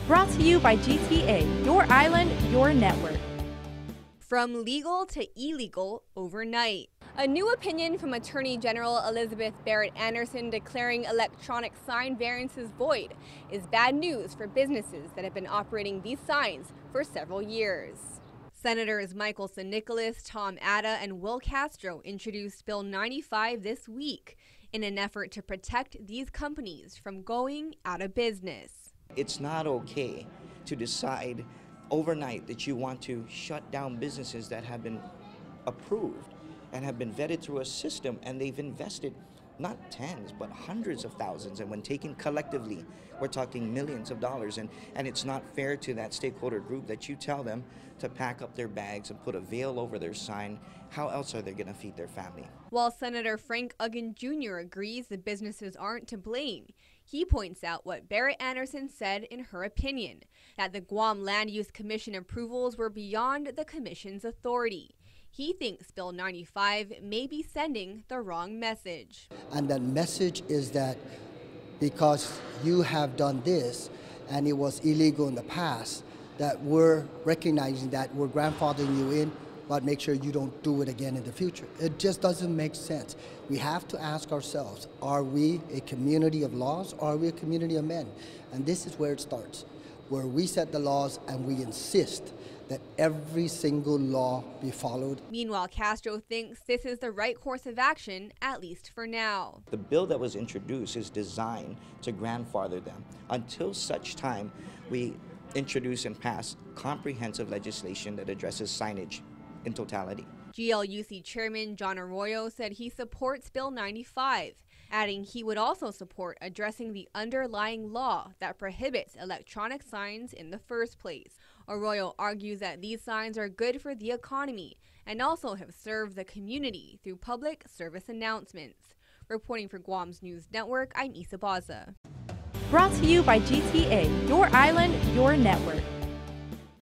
Brought to you by GTA, your island, your network. From legal to illegal overnight. A new opinion from Attorney General Elizabeth Barrett Anderson declaring electronic sign variances void is bad news for businesses that have been operating these signs for several years. Senators Michael San Nicolas, Tom Atta, and Will Castro introduced Bill 95 this week in an effort to protect these companies from going out of business. It's not okay to decide overnight that you want to shut down businesses that have been approved and have been vetted through a system, and they've invested not tens but hundreds of thousands, and when taken collectively we're talking millions of dollars, and it's not fair to that stakeholder group that you tell them to pack up their bags and put a veil over their sign. How else are they going to feed their family? While Senator Frank Uggan Jr. agrees the businesses aren't to blame, he points out what Barrett Anderson said in her opinion, that the Guam Land Use Commission approvals were beyond the commission's authority. He thinks Bill 95 may be sending the wrong message. And that message is that because you have done this and it was illegal in the past, that we're recognizing that we're grandfathering you in, but make sure you don't do it again in the future. It just doesn't make sense. We have to ask ourselves, are we a community of laws or are we a community of men? And this is where it starts, where we set the laws and we insist that every single law be followed. Meanwhile, Castro thinks this is the right course of action, at least for now. The bill that was introduced is designed to grandfather them until such time we introduce and pass comprehensive legislation that addresses signage in totality. GLUC Chairman John Arroyo said he supports Bill 95, adding he would also support addressing the underlying law that prohibits electronic signs in the first place. Arroyo argues that these signs are good for the economy and also have served the community through public service announcements. Reporting for Guam's News Network, I'm Isa Baza. Brought to you by GTA, your island, your network.